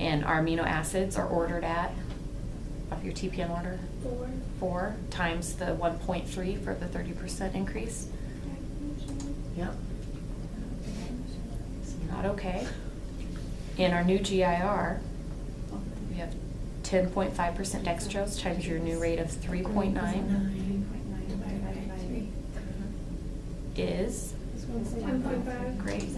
And our amino acids are ordered at, of your TPN order? 4 times the 1.3 for the 30% increase. Yep. So not okay. In our new GIR, we have 10.5% dextrose times your new rate of 3.9 is 10.5. great.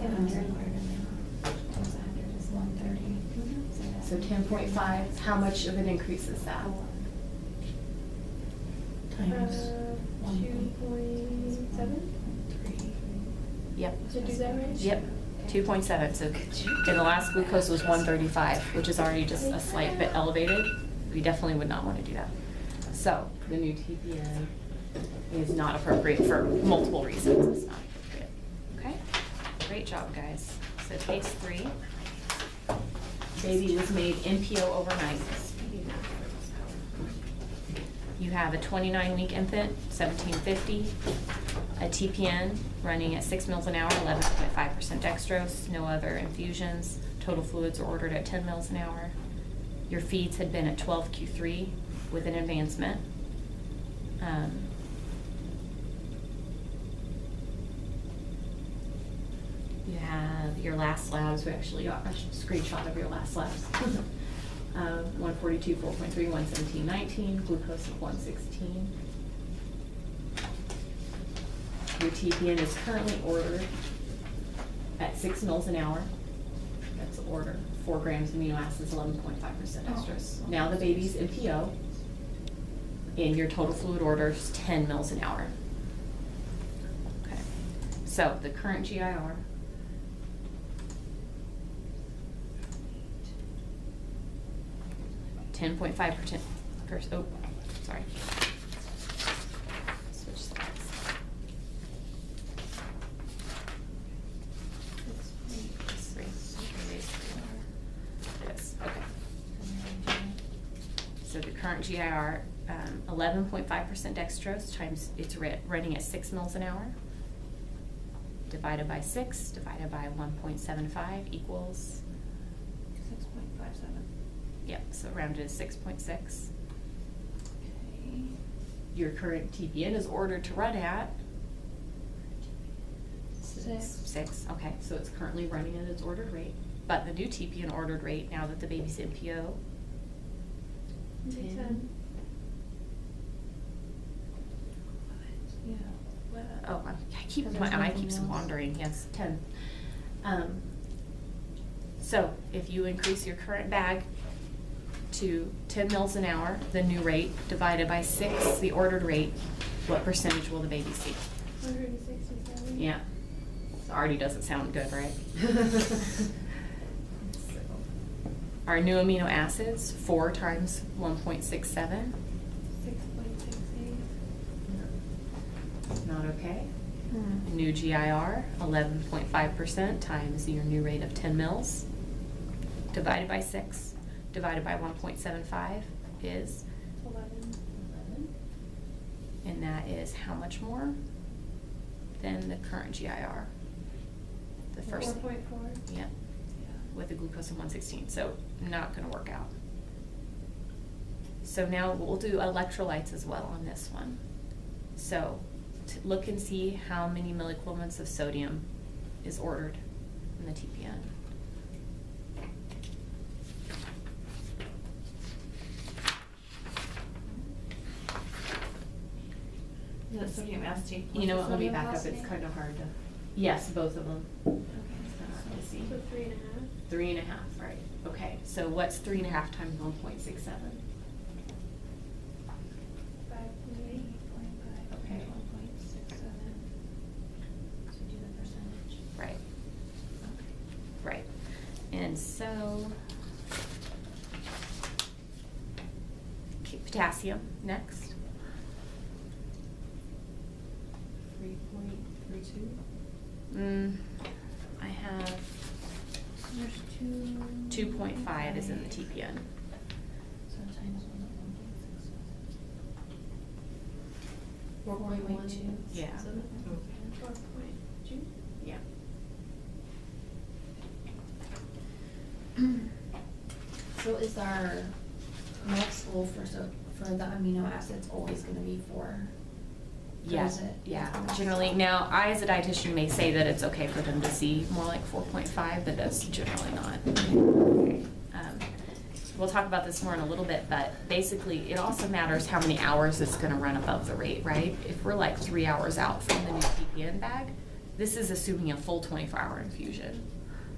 So 10.5, how much of an increase is that? Times 2.7? Yep. Did I do that right? Yep, 2.7. So in the last glucose was 135, which is already just a slight bit elevated. We definitely would not want to do that. So the new TPN is not appropriate for multiple reasons. It's not appropriate. Okay? Great job, guys. So case 3. Baby was made NPO overnight. You have a 29-week infant, 1750, a TPN running at 6 mils an hour, 11.5% dextrose, no other infusions. Total fluids are ordered at 10 mils an hour. Your feeds had been at 12 Q3 with an advancement. You have your last labs. We actually got a screenshot of your last labs. 142, 4.3, 117, 19, glucose of 116. Your TPN is currently ordered at 6 mils an hour. That's order. 4 grams amino acids, 11.5% dextrose. Now the baby's NPO, and your total fluid order is 10 mils an hour. Okay. So the current GIR, .5%. Oh, sorry. Switch slides. Yes. Okay. So the current GIR, 11.5% dextrose times it's running at 6 mils an hour. Divided by 6, divided by 1.75 equals 6.57. Yep, so rounded to 6.6. Okay. Your current TPN is ordered to run at 6. Okay, so it's currently running at its ordered rate. But the new TPN ordered rate, now that the baby's NPO, 10. Yeah. Oh, my eye keeps wandering. Yes, 10. So if you increase your current bag to 10 mils an hour, the new rate, divided by 6, the ordered rate, what percentage will the baby see? 167. Yeah. So already doesn't sound good, right? So, our new amino acids, 4 times 1.67. 6.68. Not okay. New GIR, 11.5% times your new rate of 10 mils, divided by 6, divided by 1.75 is 11. And that is how much more than the current GIR? The first 4.4. Yep. With a glucose of 116. So not going to work out. So now we'll do electrolytes as well on this one. So to look and see how many milliequivalents of sodium is ordered in the TPN. Is that sodium acetate? You know what, let me back up, it's kind of hard to, yes, both of them. Okay. It's kind of hard to see. So 3.5. 3.5, right, okay, so what's 3.5 times 1.67? 5.8. Okay. 1.67. So do the percentage. Right. Right. And so, okay, potassium next. 3.32? I have There's 2.5 is in the TPN. So times 1.6. 4.2? Yeah. 4.2? Yeah. So is our max goal for the amino acids always gonna be 4? Yes, yeah, generally. Now, I as a dietitian may say that it's okay for them to see more like 4.5, but that's generally not. Okay. We'll talk about this more in a little bit, but basically it also matters how many hours it's gonna run above the rate, right? If we're like 3 hours out from the new TPN bag, this is assuming a full 24-hour infusion.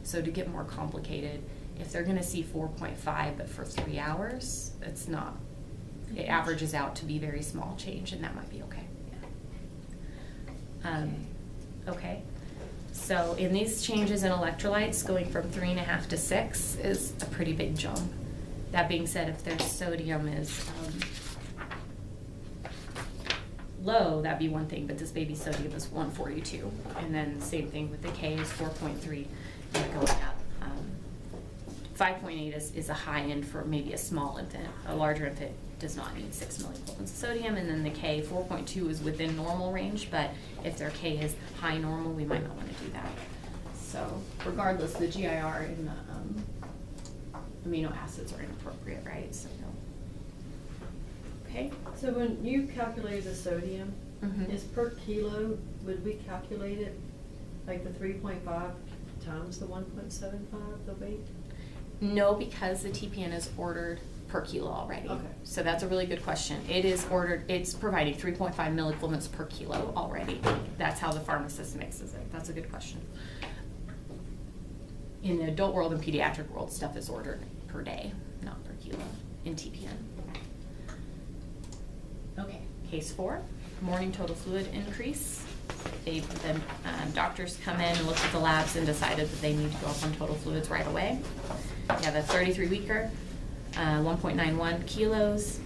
So to get more complicated, if they're gonna see 4.5 but for 3 hours, it's not, it averages out to be very small change, and that might be okay. Okay, so in these changes in electrolytes, going from 3.5 to 6 is a pretty big jump. That being said, if their sodium is low, that'd be one thing, but this baby's sodium is 142. And then same thing with the K is 4.3, and going up. 5.8 is a high end for maybe a small infant. A larger infant does not need 6 milliequivalents of sodium, and then the K, 4.2 is within normal range, but if their K is high normal, we might not want to do that. So regardless, the GIR and the amino acids are inappropriate, right? So no. Okay. So when you calculate the sodium, Mhm. is per kilo, would we calculate it like the 3.5 times the 1.75, the weight? No, because the TPN is ordered per kilo already. Okay. So that's a really good question. It is ordered, it's providing 3.5 milliequivalents per kilo already. That's how the pharmacist mixes it. That's a good question. In the adult world and pediatric world, stuff is ordered per day, not per kilo in TPN. Okay, case 4, morning total fluid increase. The doctors come in and looked at the labs and decided that they need to go up on total fluids right away. We have a 33-weeker, 1.91 kilos,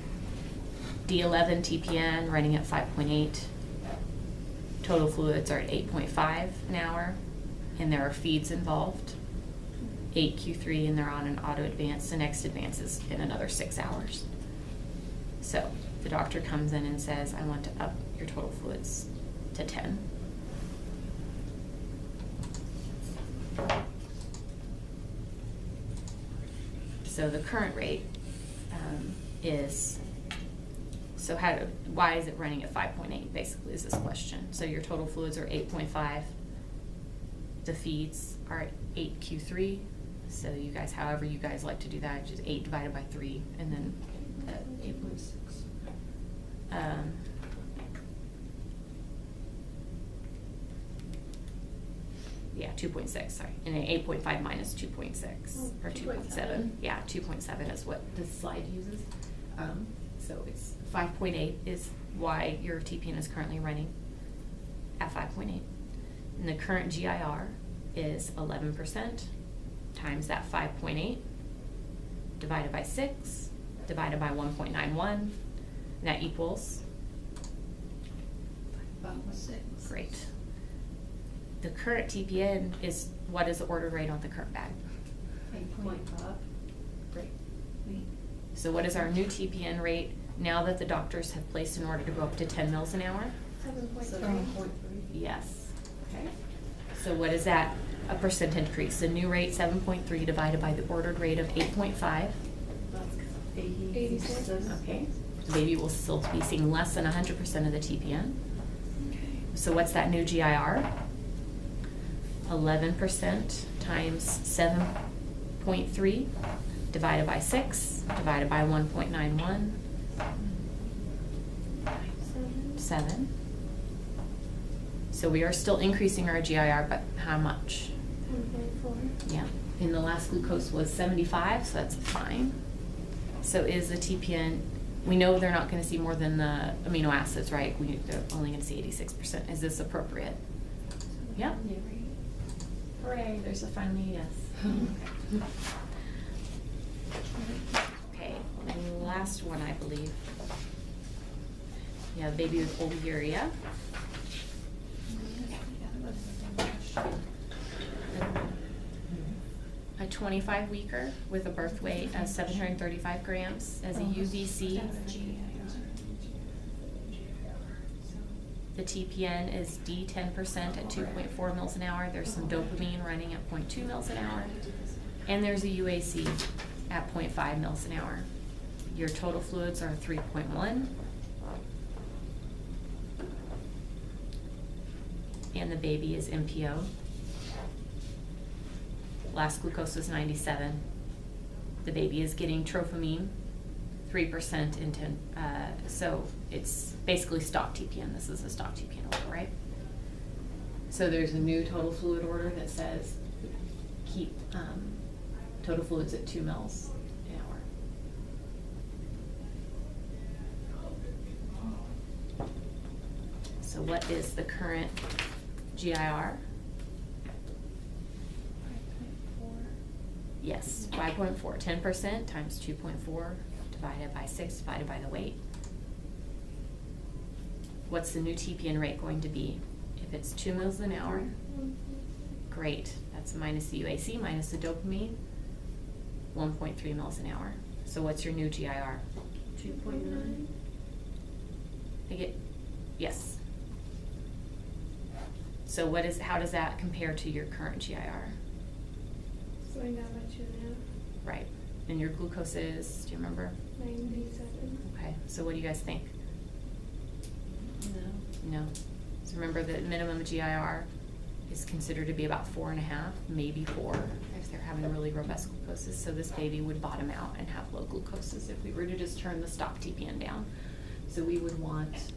D11 TPN running at 5.8. Total fluids are at 8.5 an hour, and there are feeds involved. 8 Q3, and they're on an auto advance. The next advance is in another 6 hours. So the doctor comes in and says, I want to up your total fluids to 10. So the current rate is, so why is it running at 5.8 basically is this question. So your total fluids are 8.5. The feeds are at 8 Q3. So you guys, however you guys like to do that, just 8 divided by 3, and then 8.6. Yeah, 2.6, sorry. And then 8.5 minus 2.6, or 2.7. Yeah, 2.7 is what this slide uses. So it's 5.8 is why your TPN is currently running at 5.8. And the current GIR is 11% times that 5.8 divided by 6 divided by 1.91, and that equals 6. Great. The current TPN is, what is the order rate on the current bag? 8.5. Great. So what is our new TPN rate now that the doctors have placed an order to go up to 10 mils an hour? 7.3. Yes. Okay. So what is that, a percent increase? The new rate, 7.3 divided by the ordered rate of 8.5. That's 86. Okay. The baby will still be seeing less than 100% of the TPN. Okay. So what's that new GIR? 11% times 7.3 divided by 6 divided by 1.91. 7. So we are still increasing our GIR, but how much? 10.4. Yeah. And the last glucose was 75, so that's fine. So is the TPN, we know they're not going to see more than the amino acids, right? They're only going to see 86%. Is this appropriate? Yeah. Hooray, there's a finally yes. Okay, and last one, I believe. Yeah, baby with oliguria. A 25-weeker with a birth weight of 735 grams as a UVC. The TPN is D10% at 2.4 mils an hour. There's some dopamine running at 0.2 mils an hour. And there's a UAC at 0.5 mils an hour. Your total fluids are 3.1. And the baby is MPO. Last glucose was 97. The baby is getting trophimine, 3% in 10, so it's basically stock TPN. This is a stock TPN order, right? So there's a new total fluid order that says keep total fluids at 2 mils an hour. So what is the current GIR? Yes, 5.4, 10% times 2.4 divided by 6 divided by the weight. What's the new TPN rate going to be? If it's 2 mils an hour, great. That's minus the UAC, minus the dopamine, 1.3 mils an hour. So what's your new GIR? 2.9. I get, yes. So how does that compare to your current GIR? Going down by 2.5. Right. And your glucose is, do you remember? 97. Okay, so what do you guys think? No. No. So remember the minimum GIR is considered to be about 4.5, maybe 4, if they're having really robust glucoses. So this baby would bottom out and have low glucoses if we were to just turn the stock TPN down. So we would want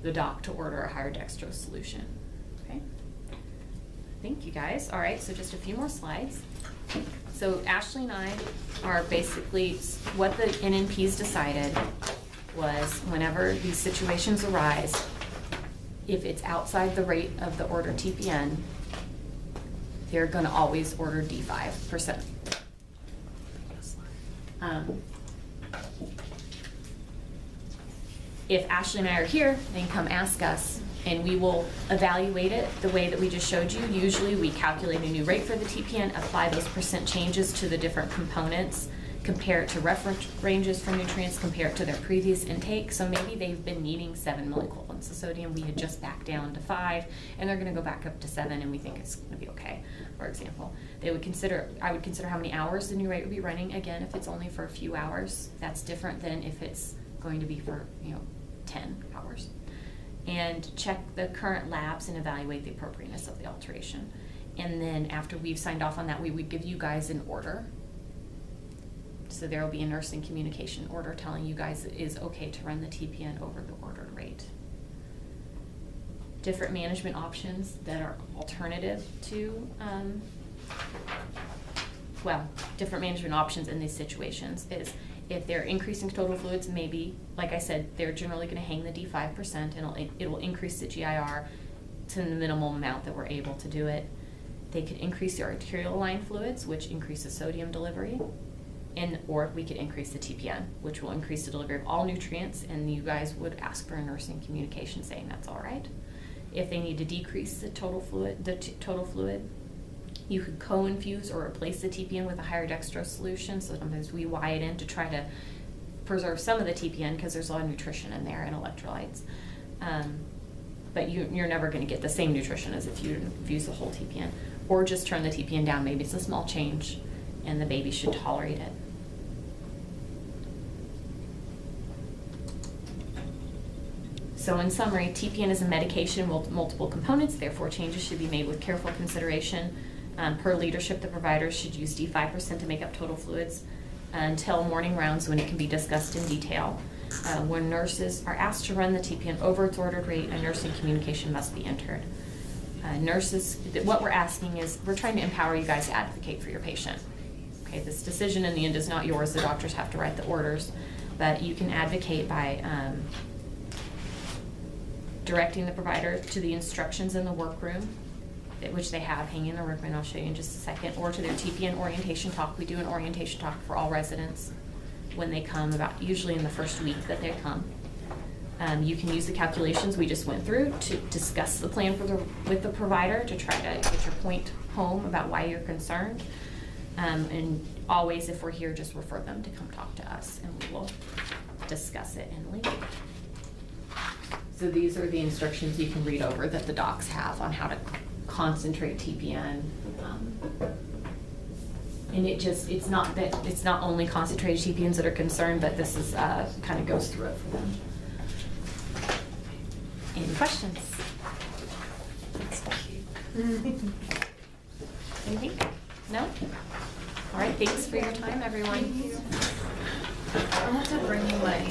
the doc to order a higher dextrose solution. Okay? Thank you guys. All right, so just a few more slides. So Ashley and I are basically, what the NNPs decided was whenever these situations arise, if it's outside the rate of the order TPN, they're going to always order D5%. If Ashley and I are here, then come ask us, and we will evaluate it the way that we just showed you. Usually we calculate a new rate for the TPN, apply those percent changes to the different components, compare it to reference ranges for nutrients, compare it to their previous intake. So maybe they've been needing 7 milliequivalents of sodium, we had just backed down to 5, and they're gonna go back up to 7, and we think it's gonna be okay, for example. I would consider how many hours the new rate would be running. Again, if it's only for a few hours, that's different than if it's going to be for, 10 hours. And check the current labs and evaluate the appropriateness of the alteration. And then after we've signed off on that, we would give you guys an order. So there will be a nursing communication order telling you guys it is okay to run the TPN over the ordered rate. Different management options that are alternative to, different management options in these situations is if they're increasing total fluids, maybe, like I said, they're generally going to hang the D5% and it will increase the GIR to the minimum amount that we're able to do it. They could increase the arterial line fluids, which increases sodium delivery, or we could increase the TPN, which will increase the delivery of all nutrients, and you guys would ask for a nursing communication saying that's all right. If they need to decrease the total fluid, you could co-infuse or replace the TPN with a higher dextrose solution. So sometimes we Y it in to try to preserve some of the TPN because there's a lot of nutrition in there and electrolytes. But you're never going to get the same nutrition as if you infuse the whole TPN. Or just turn the TPN down. Maybe it's a small change and the baby should tolerate it. So in summary, TPN is a medication with multiple components, therefore changes should be made with careful consideration. Per leadership, the providers should use D5% to make up total fluids until morning rounds when it can be discussed in detail. When nurses are asked to run the TPN over its ordered rate, a nursing communication must be entered. Nurses, what we're asking is, we're trying to empower you guys to advocate for your patient. Okay, this decision in the end is not yours. The doctors have to write the orders, but you can advocate by directing the provider to the instructions in the workroom, which they have hanging in the workroom, I'll show you in just a second, or to their TPN orientation talk. We do an orientation talk for all residents when they come, usually in the first week that they come. You can use the calculations we just went through to discuss the plan with the provider to try to get your point home about why you're concerned. And always, if we're here, just refer them to come talk to us and we will discuss it and leave. So these are the instructions you can read over that the docs have on how to concentrate TPN. And it's not that, it's not only concentrated TPNs that are concerned, but this is, kind of goes through it for them. Any questions? Anything? No? All right, thanks for your time, everyone. I'll have to bring you my